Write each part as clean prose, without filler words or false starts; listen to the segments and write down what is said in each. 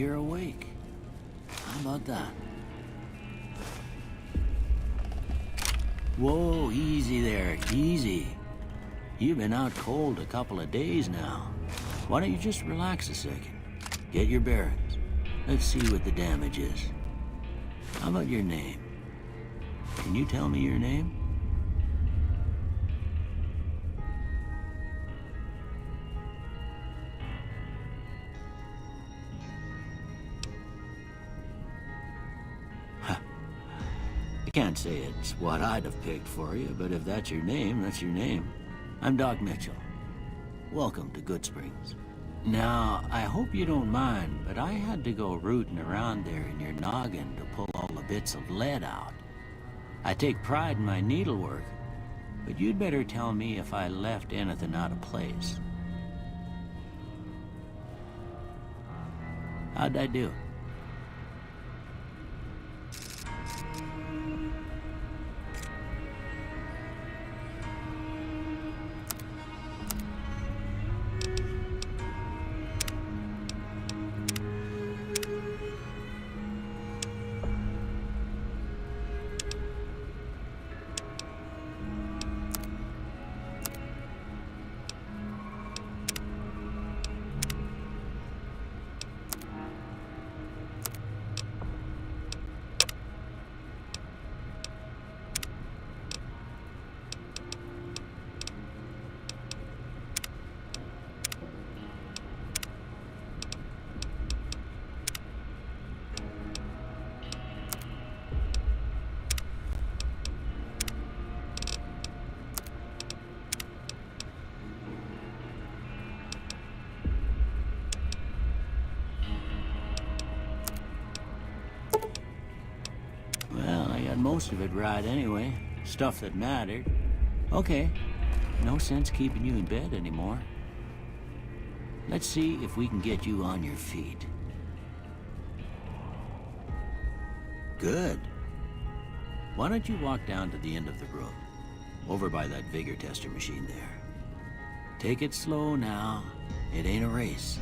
you're awake. How about that? Whoa, easy there, easy. You've been out cold a couple of days now. Why don't you just relax a second? Get your bearings. Let's see what the damage is. How about your name? Can you tell me your name? I can't say it's what I'd have picked for you, but if that's your name, that's your name. I'm Doc Mitchell. Welcome to Goodsprings. Now, I hope you don't mind, but I had to go rooting around there in your noggin to pull all the bits of lead out. I take pride in my needlework, but you'd better tell me if I left anything out of place. How'd I do? Most of it right anyway. Stuff that mattered. Okay. No sense keeping you in bed anymore. Let's see if we can get you on your feet. Good. Why don't you walk down to the end of the room? Over by that vigor tester machine there. Take it slow now. It ain't a race.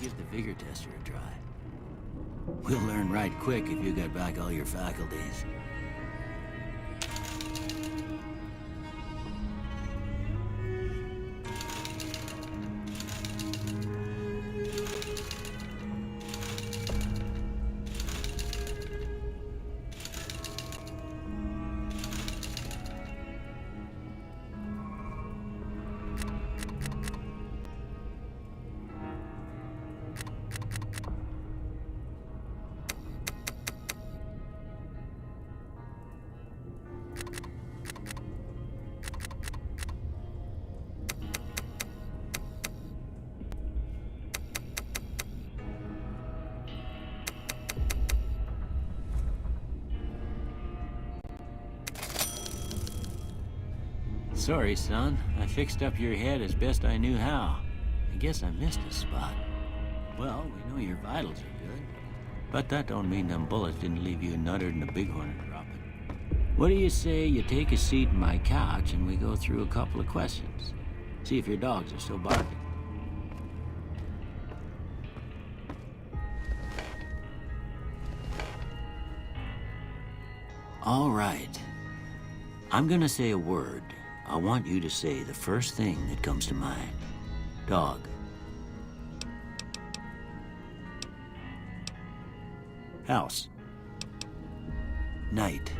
Give the vigor tester a try. We'll learn right quick if you got back all your faculties. Sorry, son. I fixed up your head as best I knew how. I guess I missed a spot. Well, we know your vitals are good. But that don't mean them bullets didn't leave you nuttered and a bighorn dropping. What do you say you take a seat in my couch and we go through a couple of questions? See if your dogs are still barking. All right. I'm gonna say a word. I want you to say the first thing that comes to mind. Dog. House. Night.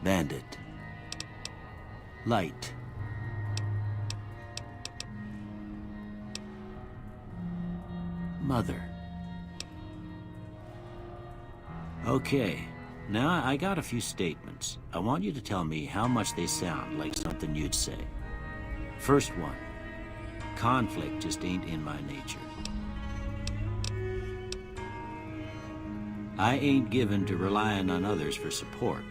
Bandit. Light. Mother. Okay. Now, I got a few statements. I want you to tell me how much they sound like something you'd say. First one. Conflict just ain't in my nature. I ain't given to relying on others for support.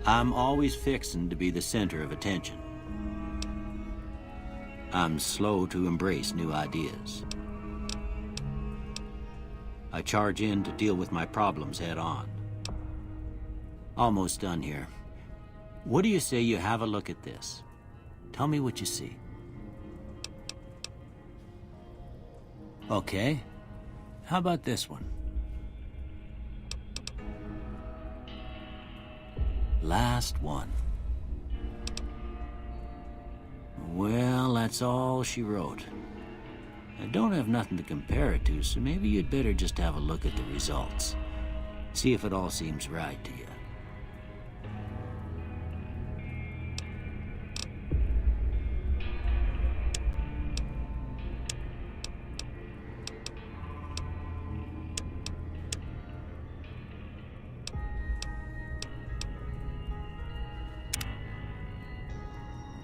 I'm always fixin' to be the center of attention. I'm slow to embrace new ideas. I charge in to deal with my problems head on. Almost done here. What do you say you have a look at this? Tell me what you see. Okay. How about this one? Last one. Well, that's all she wrote. I don't have nothing to compare it to, so maybe you'd better just have a look at the results. See if it all seems right to you.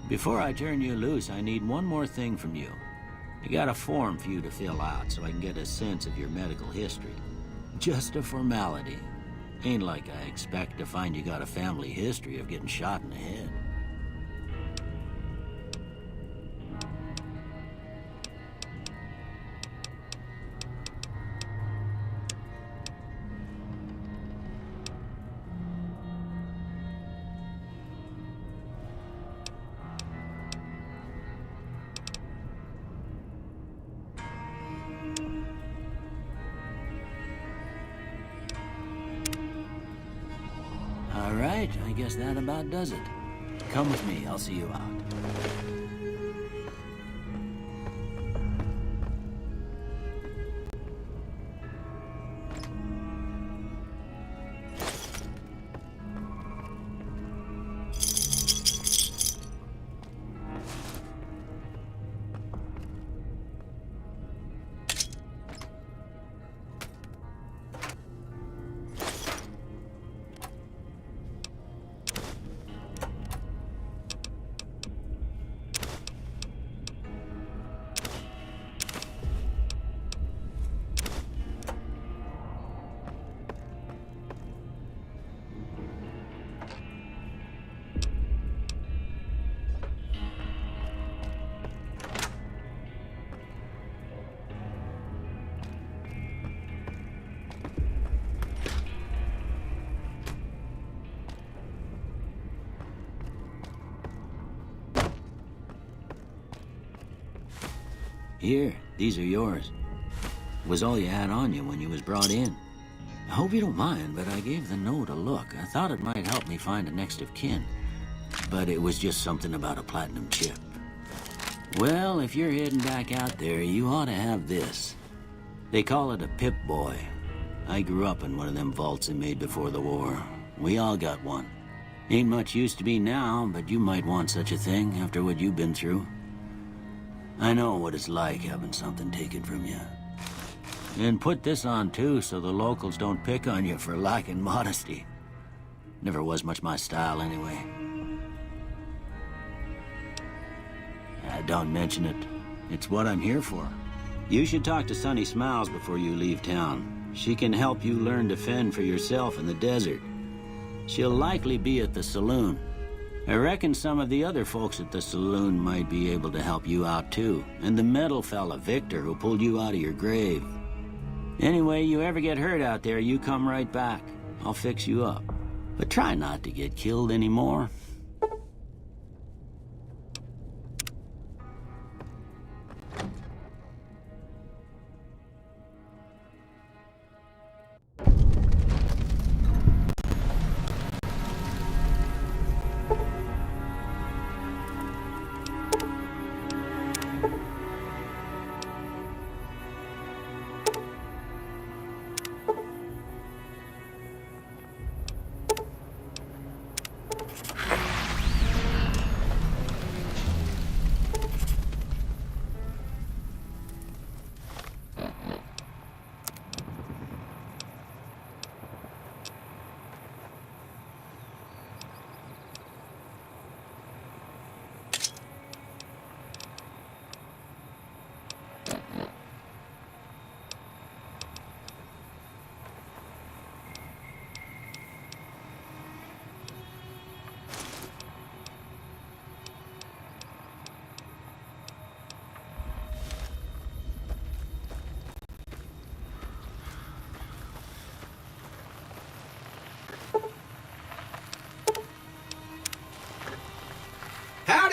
Before I turn you loose, I need one more thing from you. I got a form for you to fill out so I can get a sense of your medical history. Just a formality. Ain't like I expect to find you got a family history of getting shot in the head. All right, I guess that about does it. Come with me, I'll see you out. Here, these are yours. Was all you had on you when you was brought in. I hope you don't mind, but I gave the note a look. I thought it might help me find a next of kin. But it was just something about a platinum chip. Well, if you're heading back out there, you ought to have this. They call it a Pip-Boy. I grew up in one of them vaults they made before the war. We all got one. Ain't much use to me now, but you might want such a thing after what you've been through. I know what it's like having something taken from you. And put this on too, so the locals don't pick on you for lacking modesty. Never was much my style anyway. Don't mention it. It's what I'm here for. You should talk to Sunny Smiles before you leave town. She can help you learn to fend for yourself in the desert. She'll likely be at the saloon. I reckon some of the other folks at the saloon might be able to help you out too. And the metal fella, Victor, who pulled you out of your grave. Anyway, you ever get hurt out there, you come right back. I'll fix you up. But try not to get killed anymore.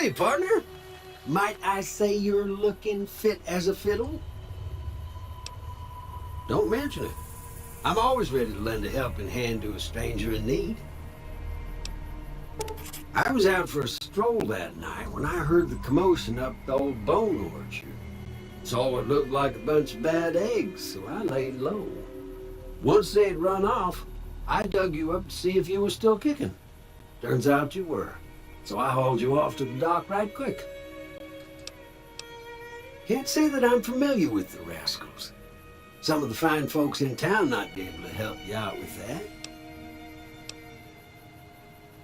Howdy, partner. Might I say you're looking fit as a fiddle? Don't mention it. I'm always ready to lend a helping hand to a stranger in need. I was out for a stroll that night when I heard the commotion up the old bone orchard. Saw what looked like a bunch of bad eggs, so I laid low. Once they'd run off, I dug you up to see if you were still kicking. Turns out you were, so I hauled you off to the dock right quick. Can't say that I'm familiar with the rascals. Some of the fine folks in town might be able to help you out with that.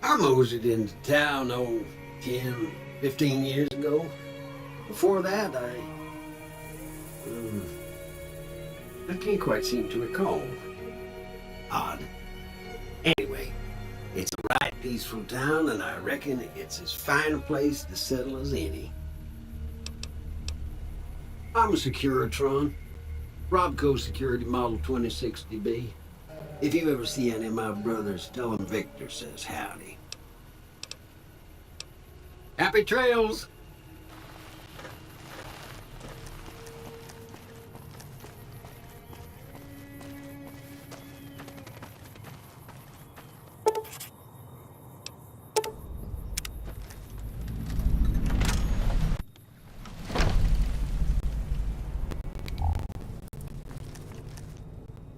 I moseyed into town, 10, 15 years ago. Before that, I can't quite seem to recall. Odd. Anyway, it's a right peaceful town, and I reckon it's as fine a place to settle as any. I'm a Securitron. Robco Security Model 2060B. If you ever see any of my brothers, tell them Victor says howdy. Happy trails!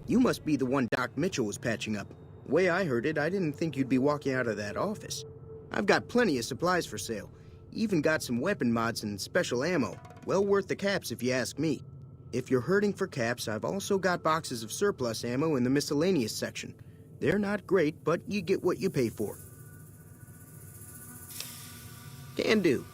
You must be the one Doc Mitchell was patching up. The way I heard it, I didn't think you'd be walking out of that office. I've got plenty of supplies for sale. Even got some weapon mods and special ammo. Well worth the caps if you ask me. If you're hurting for caps, I've also got boxes of surplus ammo in the miscellaneous section. They're not great, but you get what you pay for. Can do.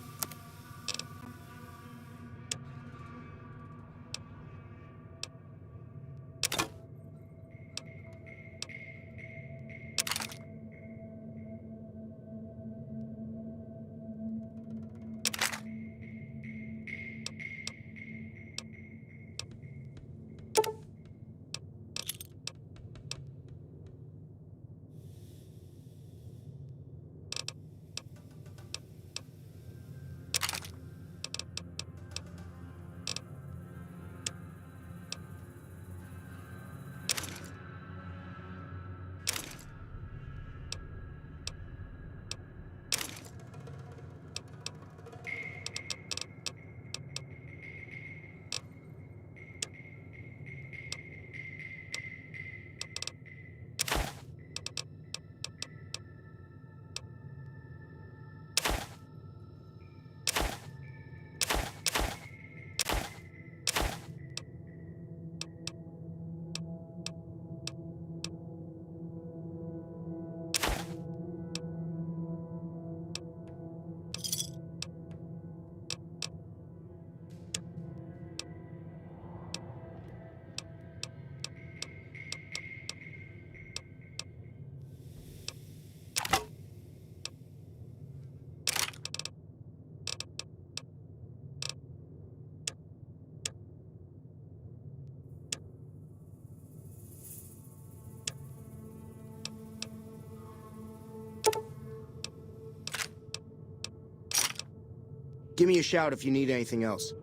Give me a shout if you need anything else.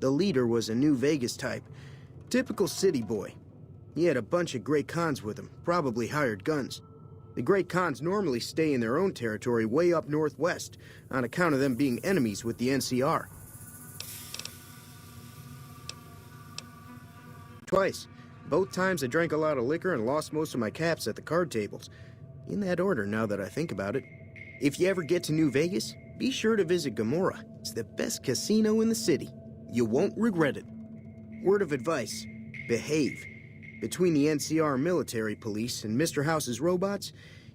The leader was a New Vegas type. Typical city boy. He had a bunch of Great Khans with him, probably hired guns. The Great Khans normally stay in their own territory way up northwest, on account of them being enemies with the NCR. Twice. Both times I drank a lot of liquor and lost most of my caps at the card tables. In that order, now that I think about it. If you ever get to New Vegas, be sure to visit Gomorrah. It's the best casino in the city. You won't regret it. Word of advice, behave. Between the NCR military police and Mr. House's robots,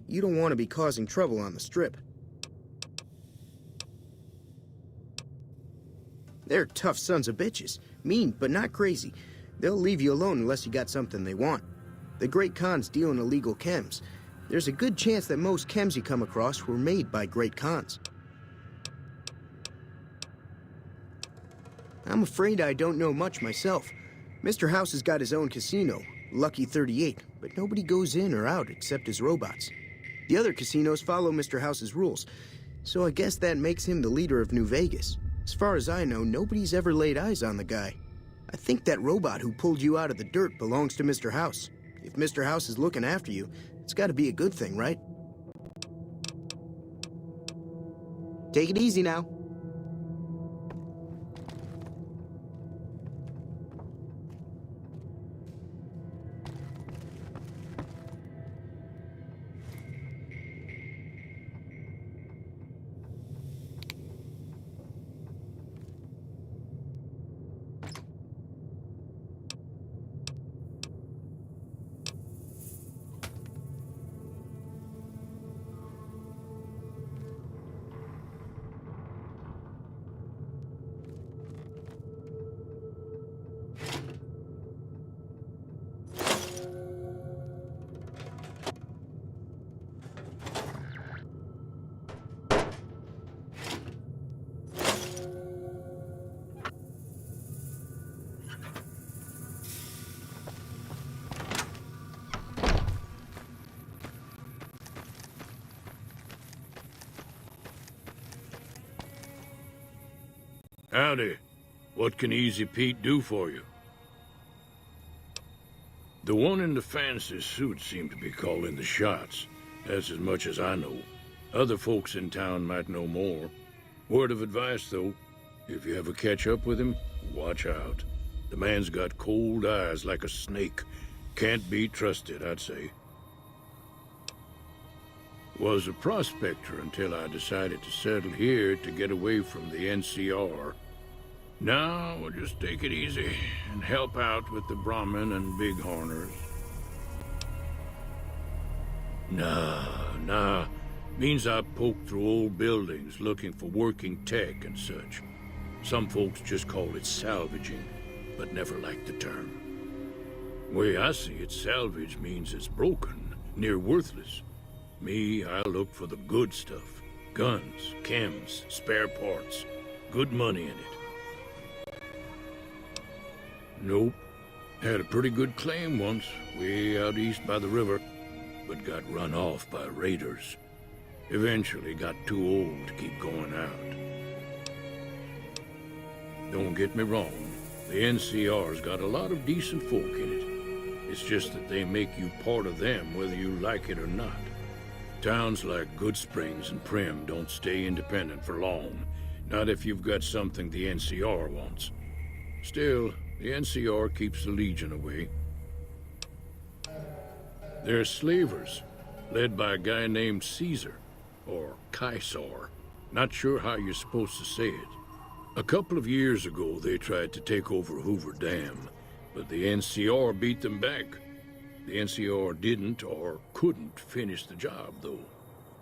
you don't want to be causing trouble on the Strip. They're tough sons of bitches. Mean, but not crazy. They'll leave you alone unless you got something they want. The Great Khans deal in illegal chems. There's a good chance that most chems you come across were made by Great Khans. I'm afraid I don't know much myself. Mr. House has got his own casino, Lucky 38, but nobody goes in or out except his robots. The other casinos follow Mr. House's rules, so I guess that makes him the leader of New Vegas. As far as I know, nobody's ever laid eyes on the guy. I think that robot who pulled you out of the dirt belongs to Mr. House. If Mr. House is looking after you, it's gotta be a good thing, right? Take it easy now. Howdy. What can Easy Pete do for you? The one in the fancy suit seemed to be calling the shots. That's as much as I know. Other folks in town might know more. Word of advice, though. If you ever catch up with him, watch out. The man's got cold eyes like a snake. Can't be trusted, I'd say. Was a prospector until I decided to settle here to get away from the NCR. Now, we'll just take it easy and help out with the Brahmin and Bighorners. Nah. Means I poke through old buildings looking for working tech and such. Some folks just call it salvaging, but never liked the term. Way I see it, salvage means it's broken, near worthless. Me, I look for the good stuff. Guns, chems, spare parts. Good money in it. Nope. Had a pretty good claim once, way out east by the river, but got run off by raiders. Eventually got too old to keep going out. Don't get me wrong, the NCR's got a lot of decent folk in it. It's just that they make you part of them whether you like it or not. Towns like Goodsprings and Prim don't stay independent for long, not if you've got something the NCR wants. Still, the NCR keeps the Legion away. They're slavers, led by a guy named Caesar, or Caesar. Not sure how you're supposed to say it. A couple of years ago, they tried to take over Hoover Dam, but the NCR beat them back. The NCR didn't or couldn't finish the job, though.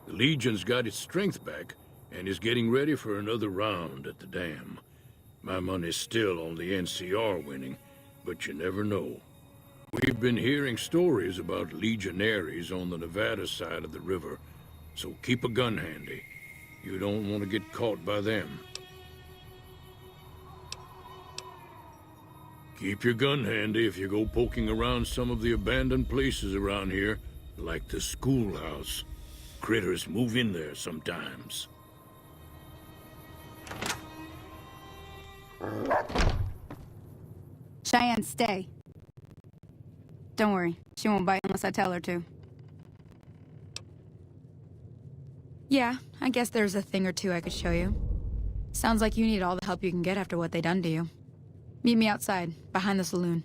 The Legion's got its strength back and is getting ready for another round at the dam. My money's still on the NCR winning, but you never know. We've been hearing stories about legionaries on the Nevada side of the river, so keep a gun handy. You don't want to get caught by them. Keep your gun handy if you go poking around some of the abandoned places around here, like the schoolhouse. Critters move in there sometimes. Cheyenne, stay. Don't worry, she won't bite unless I tell her to. Yeah, I guess there's a thing or two I could show you. Sounds like you need all the help you can get after what they done to you. Meet me outside, behind the saloon.